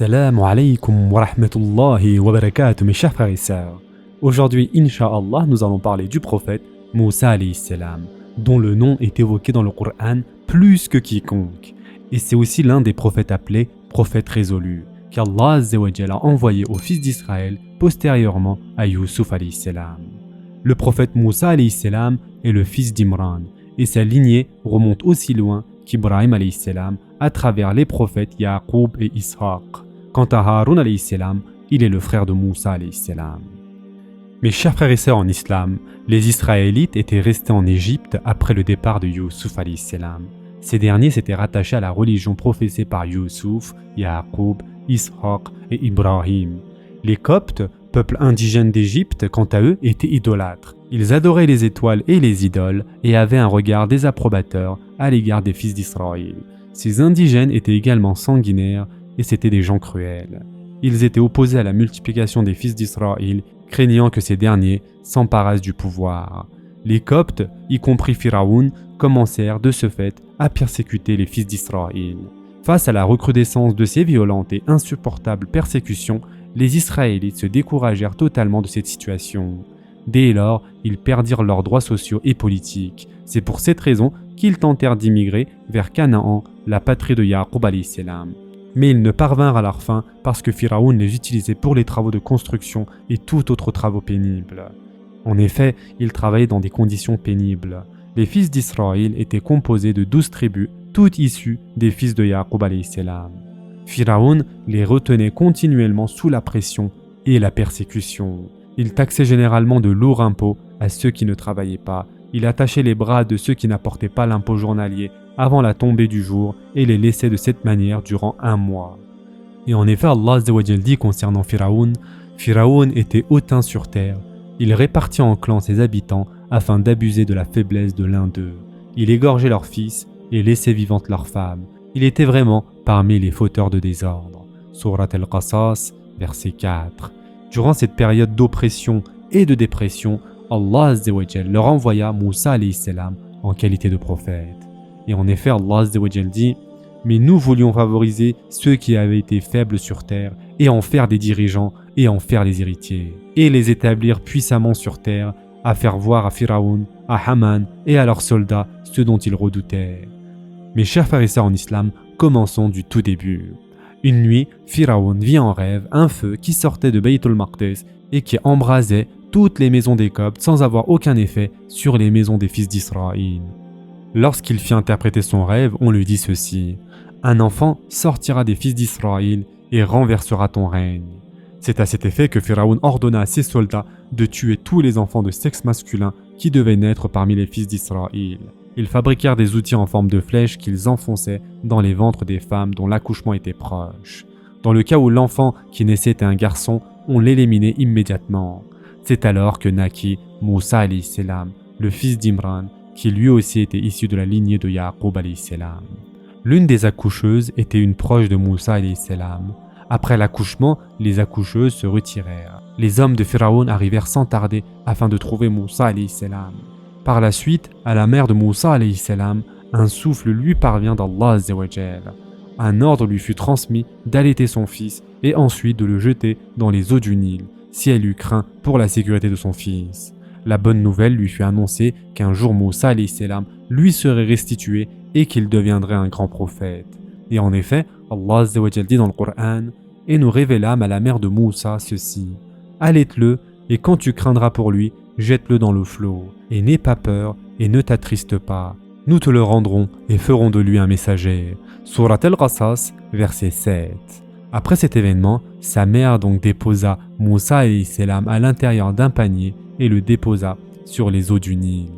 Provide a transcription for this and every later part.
Assalamu alaikum wa rahmatullahi wa barakatuh mes chers frères et sœurs. Aujourd'hui, Inch'Allah, nous allons parler du prophète Moussa alayhi salam, dont le nom est évoqué dans le Coran plus que quiconque. Et c'est aussi l'un des prophètes appelés prophète résolu, qu'Allah Azza wa Jalla a envoyé aux fils d'Israël postérieurement à Youssouf alayhi salam. Le prophète Moussa alayhi salam est le fils d'Imran, et sa lignée remonte aussi loin qu'Ibrahim alayhi salam à travers les prophètes Yaqub et Ishaq. Quant à Haroun alayhi salam, il est le frère de Moussa alayhi salam. Mes chers frères et sœurs en islam, les Israélites étaient restés en Égypte après le départ de Youssouf alayhi salam. Ces derniers s'étaient rattachés à la religion professée par Youssouf, Yaqub, Ishaq et Ibrahim. Les Coptes, peuple indigène d'Égypte, quant à eux, étaient idolâtres. Ils adoraient les étoiles et les idoles et avaient un regard désapprobateur à l'égard des fils d'Israël. Ces indigènes étaient également sanguinaires et c'étaient des gens cruels. Ils étaient opposés à la multiplication des fils d'Israël, craignant que ces derniers s'emparassent du pouvoir. Les Coptes, y compris Pharaon, commencèrent de ce fait à persécuter les fils d'Israël. Face à la recrudescence de ces violentes et insupportables persécutions, les Israélites se découragèrent totalement de cette situation. Dès lors, ils perdirent leurs droits sociaux et politiques. C'est pour cette raison qu'ils tentèrent d'immigrer vers Canaan, la patrie de Yaqub alayhi salam. Mais ils ne parvinrent à leur fin parce que Pharaon les utilisait pour les travaux de construction et tout autre travaux pénibles. En effet, ils travaillaient dans des conditions pénibles. Les fils d'Israël étaient composés de 12 tribus, toutes issues des fils de Yaqub alayhi salam. Pharaon les retenait continuellement sous la pression et la persécution. Il taxait généralement de lourds impôts à ceux qui ne travaillaient pas. Il attachait les bras de ceux qui n'apportaient pas l'impôt journalier avant la tombée du jour et les laissait de cette manière durant 1 mois. Et en effet, Allah Azza wa Jalla dit concernant Pharaon, Pharaon était hautain sur terre. Il répartit en clans ses habitants afin d'abuser de la faiblesse de l'un d'eux. Il égorgeait leurs fils et laissait vivantes leurs femmes. Il était vraiment parmi les fauteurs de désordre. Surat al-Qasas, verset 4. Durant cette période d'oppression et de dépression, Allah Azza wa Jalla leur envoya Moussa alayhi salam en qualité de prophète. Et en effet, Allah Azza wa Jalla dit « Mais nous voulions favoriser ceux qui avaient été faibles sur terre et en faire des dirigeants et en faire les héritiers, et les établir puissamment sur terre, à faire voir à Pharaon, à Haman et à leurs soldats ce dont ils redoutaient. » Mes chers frères et sœurs en islam, commençons du tout début. Une nuit, Pharaon vit en rêve un feu qui sortait de Bayt al-Maqdis et qui embrasait toutes les maisons des Coptes sans avoir aucun effet sur les maisons des fils d'Israël. Lorsqu'il fit interpréter son rêve, on lui dit ceci : « Un enfant sortira des fils d'Israël et renversera ton règne. » C'est à cet effet que Pharaon ordonna à ses soldats de tuer tous les enfants de sexe masculin qui devaient naître parmi les fils d'Israël. Ils fabriquèrent des outils en forme de flèches qu'ils enfonçaient dans les ventres des femmes dont l'accouchement était proche. Dans le cas où l'enfant qui naissait était un garçon, on l'éliminait immédiatement. C'est alors que naquit Moussa alayhi salam, le fils d'Imran, qui lui aussi était issu de la lignée de Yaqub alayhi salam. L'une des accoucheuses était une proche de Moussa alayhi salam. Après l'accouchement, les accoucheuses se retirèrent. Les hommes de Pharaon arrivèrent sans tarder afin de trouver Moussa alayhi salam. Par la suite, à la mère de Moussa alayhi salam, un souffle lui parvient d'Allah Azza wa Jalla. Un ordre lui fut transmis d'allaiter son fils et ensuite de le jeter dans les eaux du Nil, si elle eut craint pour la sécurité de son fils. La bonne nouvelle lui fut annoncée qu'un jour Moussa alayhi salam lui serait restitué et qu'il deviendrait un grand prophète. Et en effet, Allah Azza wa Jalla dit dans le Coran : « Et nous révélâmes à la mère de Moussa ceci : allaite-le, et quand tu craindras pour lui, jette-le dans le flot, et n'aie pas peur, et ne t'attriste pas. Nous te le rendrons, et ferons de lui un messager. » Surat al-Qasas, verset 7. Après cet événement, sa mère donc déposa Moussa alayhi salam à l'intérieur d'un panier et le déposa sur les eaux du Nil.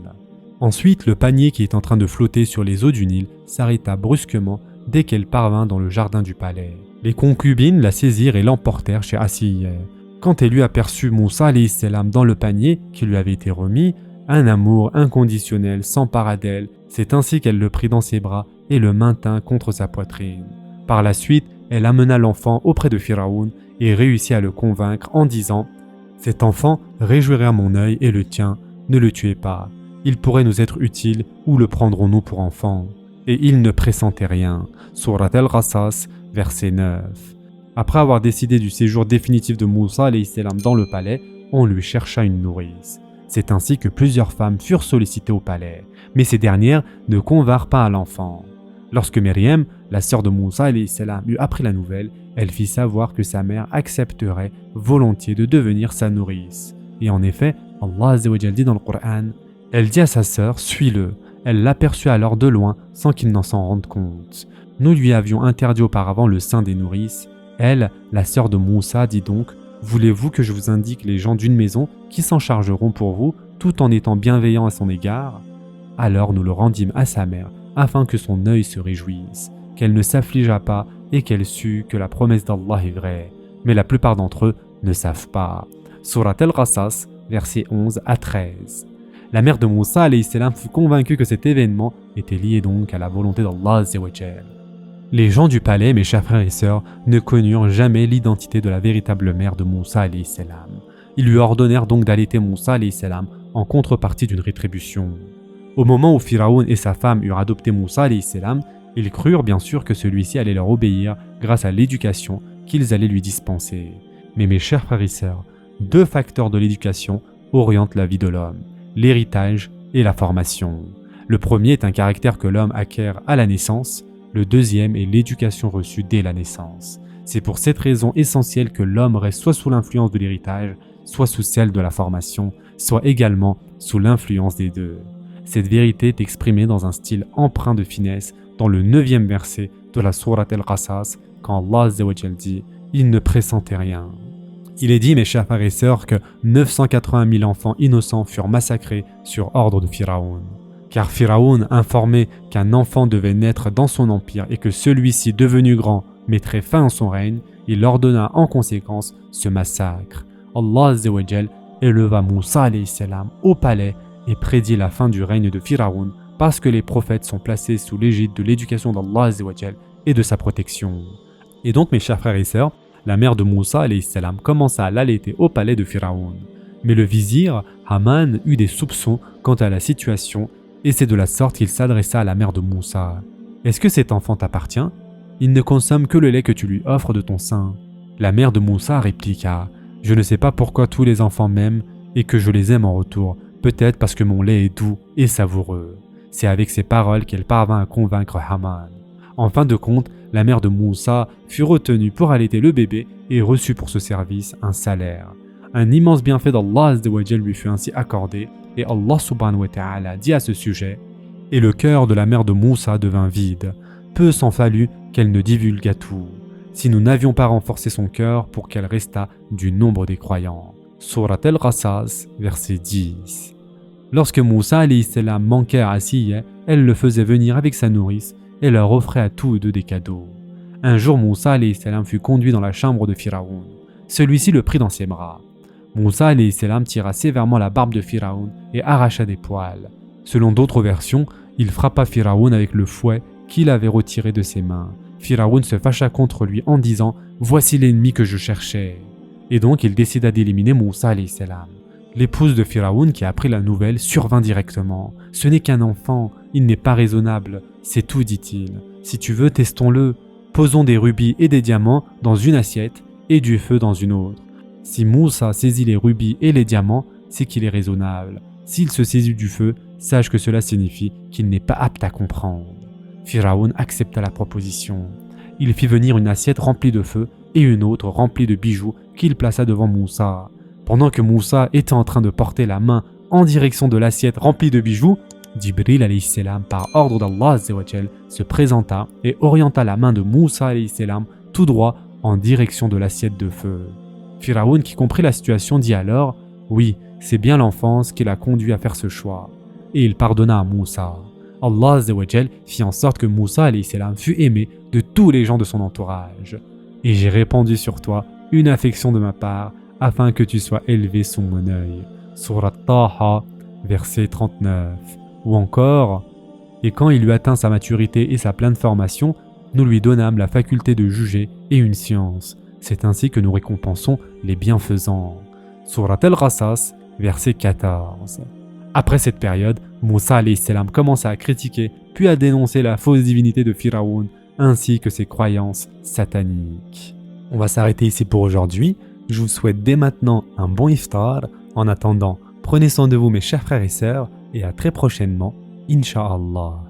Ensuite, le panier qui est en train de flotter sur les eaux du Nil s'arrêta brusquement dès qu'elle parvint dans le jardin du palais. Les concubines la saisirent et l'emportèrent chez Asiya. Quand elle eut aperçu Moussa alayhi salam dans le panier qui lui avait été remis, un amour inconditionnel s'empara d'elle. C'est ainsi qu'elle le prit dans ses bras et le maintint contre sa poitrine. Par la suite, elle amena l'enfant auprès de Pharaon et réussit à le convaincre en disant : « Cet enfant réjouira mon œil et le tien, ne le tuez pas. Il pourrait nous être utile ou le prendrons-nous pour enfant ?» Et il ne pressentait rien. Surat al-Qasas, verset 9. Après avoir décidé du séjour définitif de Moussa alayhi salam dans le palais, on lui chercha une nourrice. C'est ainsi que plusieurs femmes furent sollicitées au palais, mais ces dernières ne convinrent pas à l'enfant. Lorsque Myriam, la sœur de Moussa alayhi salam, eut appris la nouvelle, elle fit savoir que sa mère accepterait volontiers de devenir sa nourrice. Et en effet, Allah Azza wa Jal dit dans le Coran, elle dit à sa sœur, suis-le. Elle l'aperçut alors de loin sans qu'il n'en s'en rende compte. Nous lui avions interdit auparavant le sein des nourrices. Elle, la sœur de Moussa, dit donc, voulez-vous que je vous indique les gens d'une maison qui s'en chargeront pour vous, tout en étant bienveillants à son égard? Alors nous le rendîmes à sa mère, afin que son œil se réjouisse, qu'elle ne s'affligea pas et qu'elle sût que la promesse d'Allah est vraie. Mais la plupart d'entre eux ne savent pas. Surat Al-Qasas, versets 11 à 13. La mère de Moussa alayhi salam fut convaincue que cet événement était lié donc à la volonté d'Allah Azza wa Jal. Les gens du palais, mes chers frères et sœurs, ne connurent jamais l'identité de la véritable mère de Moussa alayhi salam. Ils lui ordonnèrent donc d'allaiter Moussa alayhi salam en contrepartie d'une rétribution. Au moment où Pharaon et sa femme eurent adopté Moussa alayhi salam, ils crurent bien sûr que celui-ci allait leur obéir grâce à l'éducation qu'ils allaient lui dispenser. Mais mes chers frères et sœurs, deux facteurs de l'éducation orientent la vie de l'homme, l'héritage et la formation. Le premier est un caractère que l'homme acquiert à la naissance, le deuxième est l'éducation reçue dès la naissance. C'est pour cette raison essentielle que l'homme reste soit sous l'influence de l'héritage, soit sous celle de la formation, soit également sous l'influence des deux. Cette vérité est exprimée dans un style empreint de finesse dans le 9e verset de la Sourate Al-Qasas, quand Allah Azza wa Jal dit « Il ne pressentait rien ». Il est dit, mes chers frères et sœurs, que 980 000 enfants innocents furent massacrés sur ordre de Pharaon. Car Pharaon, informé qu'un enfant devait naître dans son empire et que celui-ci, devenu grand, mettrait fin à son règne, il ordonna en conséquence ce massacre. Allah Azza wa Jal éleva Moussa alayhi salam au palais et prédit la fin du règne de Pharaon parce que les prophètes sont placés sous l'égide de l'éducation d'Allah Azza wa Jal et de sa protection. Et donc, mes chers frères et sœurs, la mère de Moussa alayhi salam commença à l'allaiter au palais de Pharaon. Mais le vizir, Haman, eut des soupçons quant à la situation et c'est de la sorte qu'il s'adressa à la mère de Moussa. « Est-ce que cet enfant t'appartient? Il ne consomme que le lait que tu lui offres de ton sein. » La mère de Moussa répliqua « Je ne sais pas pourquoi tous les enfants m'aiment et que je les aime en retour, peut-être parce que mon lait est doux et savoureux. » C'est avec ces paroles qu'elle parvint à convaincre Haman. En fin de compte, la mère de Moussa fut retenue pour allaiter le bébé et reçut pour ce service un salaire. Un immense bienfait d'Allah Azza wa Jal lui fut ainsi accordé et Allah subhanahu wa ta'ala dit à ce sujet « Et le cœur de la mère de Moussa devint vide. Peu s'en fallut qu'elle ne divulguât tout, si nous n'avions pas renforcé son cœur pour qu'elle restât du nombre des croyants. » Surat Al-Qasas, verset 10. Lorsque Moussa alayhi salam manquait à Asiya, elle le faisait venir avec sa nourrice et leur offrait à tous deux des cadeaux. Un jour, Moussa alayhi salam fut conduit dans la chambre de Pharaon. Celui-ci le prit dans ses bras. Moussa alayhi salam tira sévèrement la barbe de Pharaon et arracha des poils. Selon d'autres versions, il frappa Pharaon avec le fouet qu'il avait retiré de ses mains. Pharaon se fâcha contre lui en disant « Voici l'ennemi que je cherchais ». Et donc il décida d'éliminer Moussa alayhi salam. L'épouse de Pharaon qui apprit la nouvelle survint directement. « Ce n'est qu'un enfant, il n'est pas raisonnable, c'est tout, dit-il. Si tu veux, testons-le. Posons des rubis et des diamants dans une assiette et du feu dans une autre. Si Moussa saisit les rubis et les diamants, c'est qu'il est raisonnable. S'il se saisit du feu, sache que cela signifie qu'il n'est pas apte à comprendre. » Pharaon accepta la proposition. Il fit venir une assiette remplie de feu et une autre remplie de bijoux qu'il plaça devant Moussa. Pendant que Moussa était en train de porter la main en direction de l'assiette remplie de bijoux, Jibril alayhi salam, par ordre d'Allah Azza wa Jal, se présenta et orienta la main de Moussa alayhi salam tout droit en direction de l'assiette de feu. Pharaon, qui comprit la situation, dit alors « Oui, c'est bien l'enfance qui l'a conduit à faire ce choix. » Et il pardonna à Moussa. Allah Azza wa Jal fit en sorte que Moussa alayhi salam fut aimé de tous les gens de son entourage. « Et j'ai répandu sur toi une affection de ma part, afin que tu sois élevé sous mon œil. » Surat Taha, verset 39. Ou encore « Et quand il eut atteint sa maturité et sa pleine formation, nous lui donnâmes la faculté de juger et une science. C'est ainsi que nous récompensons les bienfaisants. » Surat Al-Qasas, verset 14. Après cette période, Moussa alayhi salam commença à critiquer puis à dénoncer la fausse divinité de Pharaon ainsi que ses croyances sataniques. On va s'arrêter ici pour aujourd'hui. Je vous souhaite dès maintenant un bon iftar. En attendant, prenez soin de vous mes chers frères et sœurs et à très prochainement, Inch'Allah.